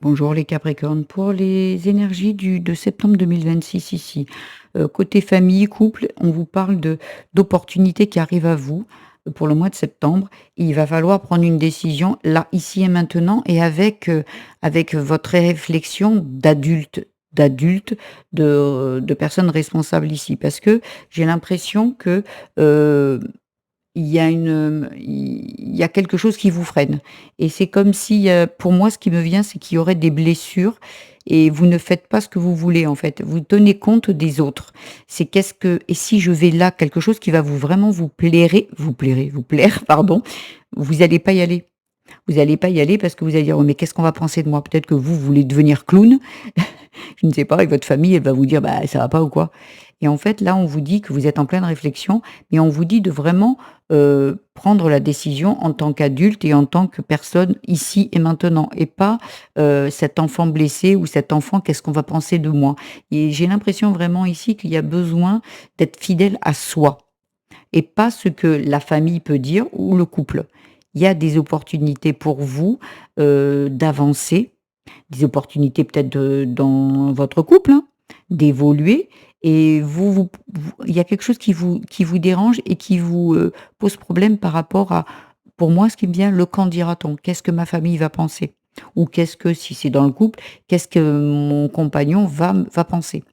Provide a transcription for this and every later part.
Bonjour les Capricornes. Pour les énergies de septembre 2026 ici, côté famille, couple, on vous parle d'opportunités qui arrivent à vous pour le mois de septembre. Il va falloir prendre une décision là, ici et maintenant, et avec votre réflexion d'adulte, de personnes responsables ici. Parce que j'ai l'impression que il y a quelque chose qui vous freine et c'est comme si, pour moi, ce qui me vient, c'est qu'il y aurait des blessures et vous ne faites pas ce que vous voulez, en fait. Vous tenez compte des autres. C'est qu'est-ce que et si je vais là, quelque chose qui va vraiment vous plaire, pardon, vous allez pas y aller. Vous allez pas y aller parce que vous allez dire: «Oh mais qu'est-ce qu'on va penser de moi?» Peut-être que vous voulez devenir clown, je ne sais pas, et votre famille, elle va vous dire: «Bah, ça va pas ou quoi?» Et en fait, là, on vous dit que vous êtes en pleine réflexion, mais on vous dit de vraiment, prendre la décision en tant qu'adulte et en tant que personne ici et maintenant et pas, cet enfant blessé ou cet enfant: «Qu'est-ce qu'on va penser de moi?» Et j'ai l'impression vraiment ici qu'il y a besoin d'être fidèle à soi et pas ce que la famille peut dire ou le couple. Il y a des opportunités pour vous, d'avancer, des opportunités peut-être dans votre couple, hein, d'évoluer et il y a quelque chose qui vous dérange et qui vous, pose problème par rapport à pour moi, ce qui me vient, le «qu'en dira-t-on?» Qu'est-ce que ma famille va penser? Ou qu'est-ce que si c'est dans le couple, qu'est-ce que mon compagnon va penser?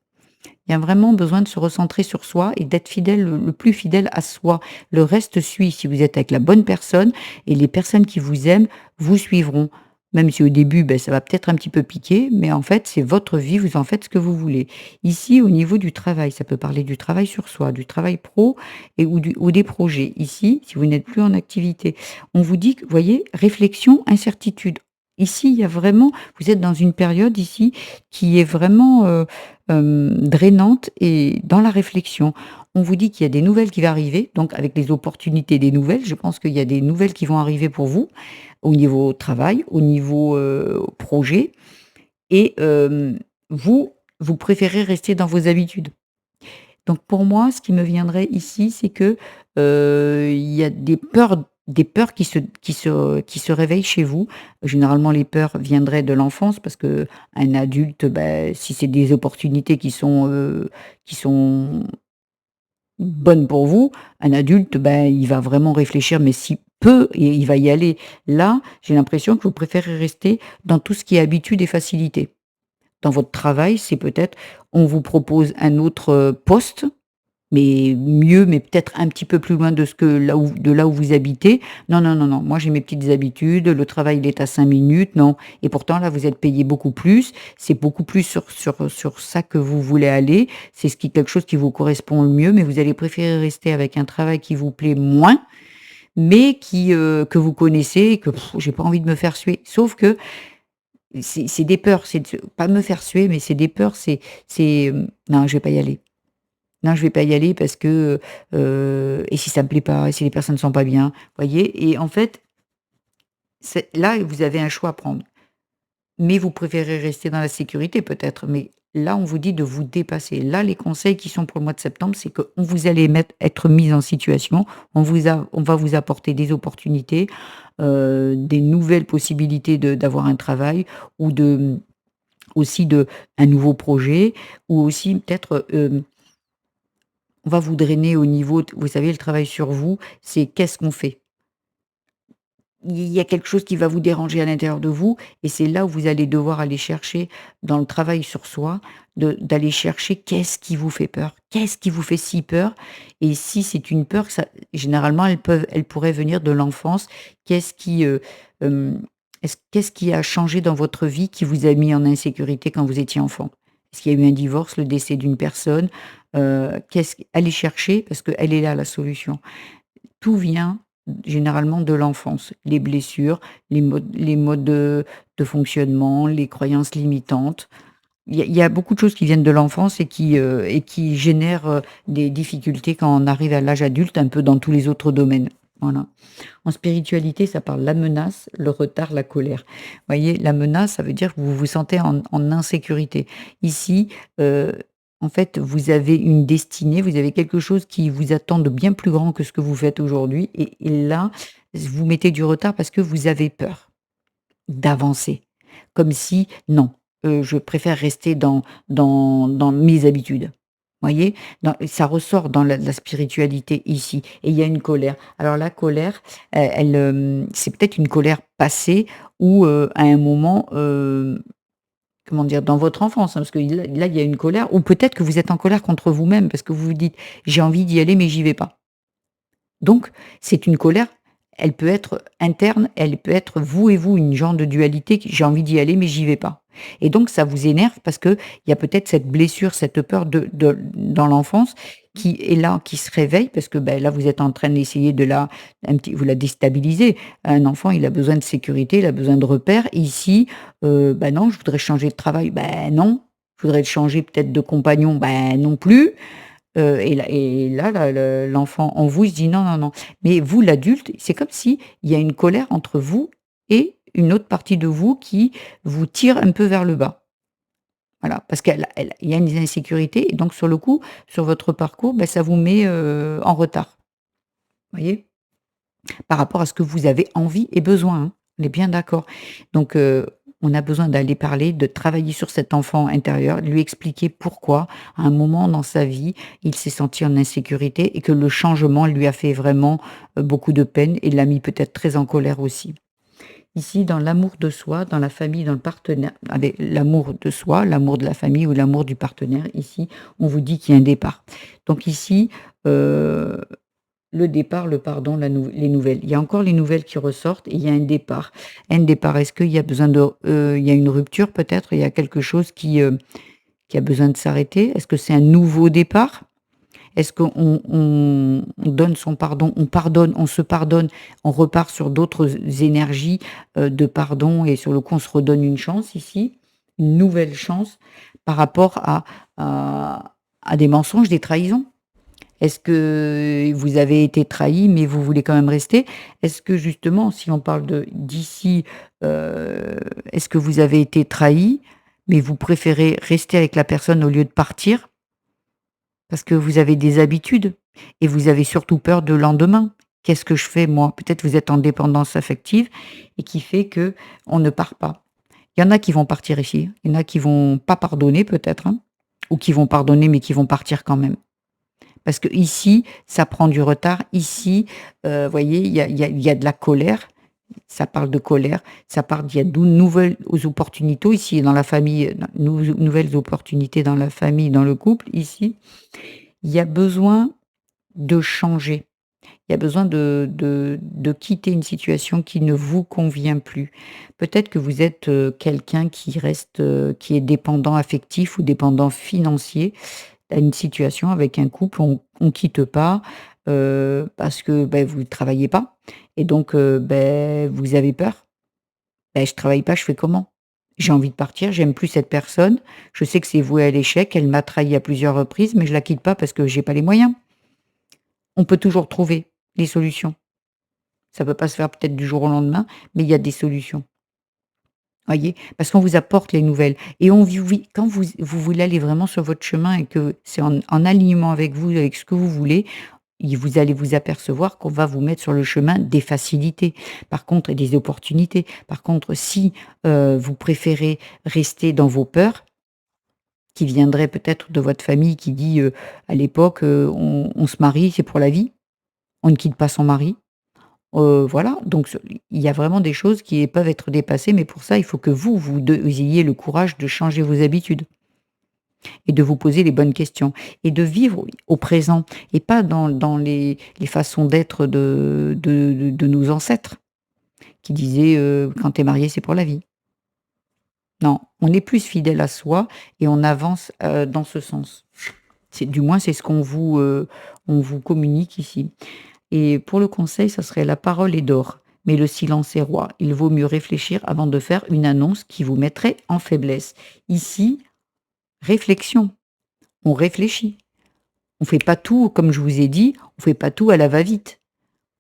Il y a vraiment besoin de se recentrer sur soi et d'être fidèle, le plus fidèle à soi. Le reste suit si vous êtes avec la bonne personne et les personnes qui vous aiment vous suivront. Même si au début, ça va peut-être un petit peu piquer, mais en fait, c'est votre vie, vous en faites ce que vous voulez. Ici, au niveau du travail, ça peut parler du travail sur soi, du travail pro ou des projets. Ici, si vous n'êtes plus en activité, on vous dit que, voyez, réflexion, incertitude. Ici, il y a vraiment, vous êtes dans une période ici qui est vraiment drainante et dans la réflexion. On vous dit qu'il y a des nouvelles qui vont arriver, donc avec les opportunités des nouvelles, je pense qu'il y a des nouvelles qui vont arriver pour vous, au niveau travail, au niveau, projet et vous préférez rester dans vos habitudes. Donc pour moi, ce qui me viendrait ici, c'est que, il y a des peurs qui se réveillent chez vous. Généralement, les peurs viendraient de l'enfance parce qu'un adulte, si c'est des opportunités qui sont bonnes pour vous, un adulte, il va vraiment réfléchir, mais si peu et il va y aller. Là, j'ai l'impression que vous préférez rester dans tout ce qui est habitude et facilité. Dans votre travail, c'est peut-être on vous propose un autre, poste mais mieux, mais peut-être un petit peu plus loin de là où vous habitez. Non, non, non, non, moi j'ai mes petites habitudes, le travail il est à 5 minutes, non et pourtant là vous êtes payé beaucoup plus, c'est beaucoup plus sur ça que vous voulez aller, c'est quelque chose qui vous correspond le mieux, mais vous allez préférer rester avec un travail qui vous plaît moins, mais que vous connaissez et que j'ai pas envie de me faire suer. Sauf que c'est des peurs, c'est de pas me faire suer, mais c'est des peurs, non je vais pas y aller. Non, je vais pas y aller parce que, et si ça me plaît pas? Et si les personnes ne sont pas bien? Voyez? Et en fait, c'est là, vous avez un choix à prendre. Mais vous préférez rester dans la sécurité peut-être, mais là, on vous dit de vous dépasser. Là, les conseils qui sont pour le mois de septembre, c'est qu'on vous allez être mis en situation, on va vous apporter des opportunités, des nouvelles possibilités d'avoir un travail ou aussi un nouveau projet ou aussi peut-être, on va vous drainer au niveau vous savez, le travail sur vous, c'est qu'est-ce qu'on fait? Il y a quelque chose qui va vous déranger à l'intérieur de vous et c'est là où vous allez devoir aller chercher dans le travail sur soi, d'aller chercher qu'est-ce qui vous fait peur? Qu'est-ce qui vous fait si peur? Et si c'est une peur, ça généralement, elles pourraient venir de l'enfance. Qu'est-ce qui, qu'est-ce qui a changé dans votre vie qui vous a mis en insécurité quand vous étiez enfant? Est-ce qu'il y a eu un divorce, le décès d'une personne? Allez chercher parce qu'elle est là la solution. Tout vient généralement de l'enfance. Les blessures, les modes de fonctionnement, les croyances limitantes. Il y a beaucoup de choses qui viennent de l'enfance et qui génèrent, des difficultés quand on arrive à l'âge adulte, un peu dans tous les autres domaines. Voilà. En spiritualité, ça parle la menace, le retard, la colère. Voyez, la menace, ça veut dire que vous vous sentez en insécurité. Ici, en fait, vous avez une destinée, vous avez quelque chose qui vous attend de bien plus grand que ce que vous faites aujourd'hui et là, vous mettez du retard parce que vous avez peur d'avancer. comme si: «Non, je préfère rester dans mes habitudes». Voyez? Ça ressort dans la spiritualité ici et il y a une colère. Alors la colère, c'est peut-être une colère passée ou, à un moment, comment dire? Dans votre enfance, hein, parce que là, il y a une colère ou peut-être que vous êtes en colère contre vous-même parce que vous vous dites: «J'ai envie d'y aller mais j'y vais pas». Donc c'est une colère, elle peut être interne, elle peut être vous et vous, une genre de dualité qui: «J'ai envie d'y aller mais j'y vais pas» et donc ça vous énerve parce qu'il y a peut-être cette blessure, cette peur de dans l'enfance qui est là, qui se réveille parce que, là, vous êtes en train d'essayer de la vous la déstabiliser. Un enfant, il a besoin de sécurité, il a besoin de repères. Ici, «Non, je voudrais changer de travail». Non. Je voudrais changer peut-être de compagnon». Non plus. Et là, l'enfant en vous, il se dit: «Non, non, non». Mais vous, l'adulte, c'est comme si il y a une colère entre vous et une autre partie de vous qui vous tire un peu vers le bas. Voilà, parce il y a une insécurité et donc sur le coup, sur votre parcours, ça vous met, en retard. Voyez? Par rapport à ce que vous avez envie et besoin, hein. On est bien d'accord. Donc, on a besoin d'aller parler, de travailler sur cet enfant intérieur, lui expliquer pourquoi, à un moment dans sa vie, il s'est senti en insécurité et que le changement lui a fait vraiment, beaucoup de peine et l'a mis peut-être très en colère aussi. Ici, dans l'amour de soi, dans la famille, dans le partenaire, avec l'amour de soi, l'amour de la famille ou l'amour du partenaire, ici, on vous dit qu'il y a un départ. Donc ici, heu le départ, le pardon, les nouvelles. Il y a encore les nouvelles qui ressortent et il y a un départ. Un départ, est-ce qu'il y a besoin il y a une rupture peut-être? Il y a quelque chose qui a besoin de s'arrêter? Est-ce que c'est un nouveau départ? Est-ce qu'on on donne son pardon, on pardonne, on se pardonne, on repart sur d'autres énergies, de pardon et sur le coup, on se redonne une chance ici, une nouvelle chance par rapport à des mensonges, des trahisons? Est-ce que vous avez été trahi, mais vous voulez quand même rester? Est-ce que justement, si on parle d'ici, est-ce que vous avez été trahi, mais vous préférez rester avec la personne au lieu de partir? Parce que vous avez des habitudes et vous avez surtout peur de lendemain. «Qu'est-ce que je fais moi?» Peut-être vous êtes en dépendance affective et qui fait que on ne part pas. Il y en a qui vont partir ici, il y en a qui vont pas pardonner peut-être, hein, ou qui vont pardonner mais qui vont partir quand même. Parce que ici, ça prend du retard. Ici, voyez, il y a de la colère. Ça parle de colère. Ça parle il y a de nouvelles opportunités ici dans la famille, nouvelles opportunités dans la famille, dans le couple. Ici, il y a besoin de changer. Il y a besoin de quitter une situation qui ne vous convient plus. Peut-être que vous êtes, quelqu'un qui reste, qui est dépendant affectif ou dépendant financier à une situation avec un couple, on quitte pas, parce que, vous ne travaillez pas et donc vous avez peur. «Je travaille pas, je fais comment? J'ai envie de partir, j'aime plus cette personne, je sais que c'est voué à l'échec, elle m'a trahi à plusieurs reprises, mais je la quitte pas parce que j'ai pas les moyens». On peut toujours trouver des solutions. Ça peut pas se faire peut-être du jour au lendemain, mais il y a des solutions. Voyez? Parce qu'on vous apporte les nouvelles et on vous oui, quand vous voulez aller vraiment sur votre chemin et que c'est en alignement avec vous, avec ce que vous voulez, vous allez vous apercevoir qu'on va vous mettre sur le chemin des facilités, par contre et des opportunités. Par contre, si, vous préférez rester dans vos peurs, qui viendraient peut-être de votre famille qui dit, à l'époque, «On se marie, c'est pour la vie, on ne quitte pas son mari». Voilà, donc il y a vraiment des choses qui peuvent être dépassées, mais pour ça, il faut que vous ayez le courage de changer vos habitudes et de vous poser les bonnes questions et de vivre au présent et pas dans les façons d'être de nos ancêtres qui disaient, «Quand tu es marié, c'est pour la vie». Non, on est plus fidèle à soi et on avance, dans ce sens. Du moins, c'est ce on vous communique ici. Et pour le conseil, ça serait: «La parole est d'or, mais le silence est roi. Il vaut mieux réfléchir avant de faire une annonce qui vous mettrait en faiblesse». Ici, réflexion, on réfléchit. On fait pas tout, comme je vous ai dit, on fait pas tout à la va-vite.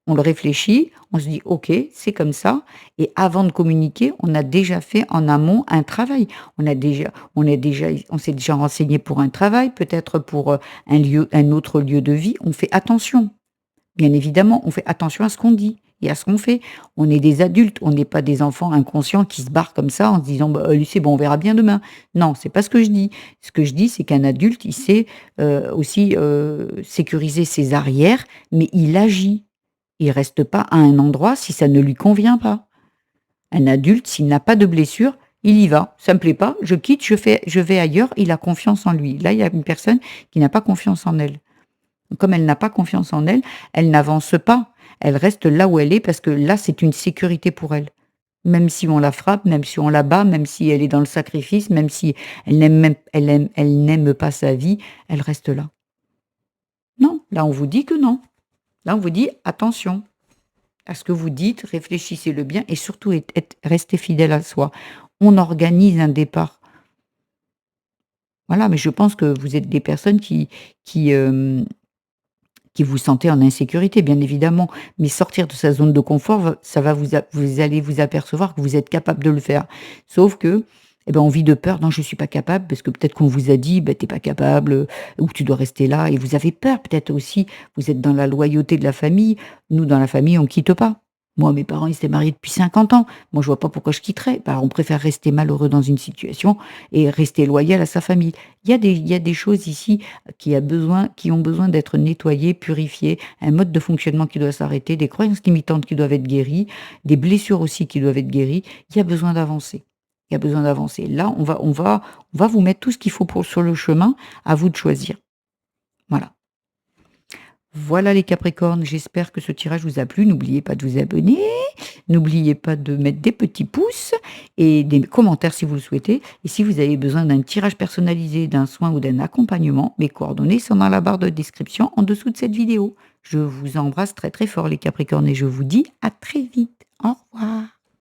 On le réfléchit, on se dit: «OK, c'est comme ça» et avant de communiquer, on a déjà fait en amont un travail. On s'est déjà renseigné pour un travail, peut-être pour, un autre lieu de vie. On fait attention. Bien évidemment, on fait attention à ce qu'on dit il y a ce qu'on fait. On est des adultes, on n'est pas des enfants inconscients qui se barrent comme ça en se disant: «Bah, allez, c'est bon, on verra bien demain». Non, c'est pas ce que je dis. Ce que je dis, c'est qu'un adulte, il sait, aussi, sécuriser ses arrières, mais il agit. Il reste pas à un endroit si ça ne lui convient pas. Un adulte, s'il n'a pas de blessure, il y va. Ça me plaît pas, je quitte, je vais ailleurs, il a confiance en lui. Là, il y a une personne qui n'a pas confiance en elle. Comme elle n'a pas confiance en elle, elle n'avance pas. Elle reste là où elle est parce que là, c'est une sécurité pour elle. Même si on la frappe, même si on la bat, même si elle est dans le sacrifice, même si elle n'aime pas sa vie, elle reste là. Non, là, on vous dit que non. Là, on vous dit: «Attention à ce que vous dites, réfléchissez-le bien et surtout restez fidèle à soi». On organise un départ. Voilà, mais je pense que vous êtes des personnes qui, hem qui vous sentez en insécurité, bien évidemment, mais sortir de sa zone de confort, ça va vous allez vous apercevoir que vous êtes capable de le faire. Sauf que, eh ben, on vit de peur: «Non, je suis pas capable», parce que peut-être qu'on vous a dit: «Bah, tu pas capable, ou tu dois rester là» et vous avez peur peut-être aussi. Vous êtes dans la loyauté de la famille. Nous, dans la famille, on quitte pas. Moi, mes parents, ils s'étaient mariés depuis 50 ans. Moi, je vois pas pourquoi je quitterais. Bah, on préfère rester malheureux dans une situation et rester loyal à sa famille. Il y a des choses ici qui ont besoin d'être nettoyés, purifiés, un mode de fonctionnement qui doit s'arrêter, des croyances limitantes qui doivent être guéries, des blessures aussi qui doivent être guéries. Il y a besoin d'avancer. Il y a besoin d'avancer. Là, on va vous mettre tout ce qu'il faut pour sur le chemin, à vous de choisir. Voilà. Voilà les Capricornes, j'espère que ce tirage vous a plu. N'oubliez pas de vous abonner, n'oubliez pas de mettre des petits pouces et des commentaires si vous le souhaitez. Et si vous avez besoin d'un tirage personnalisé, d'un soin ou d'un accompagnement, mes coordonnées sont dans la barre de description en dessous de cette vidéo. Je vous embrasse très très fort les Capricornes et je vous dis à très vite. Au revoir.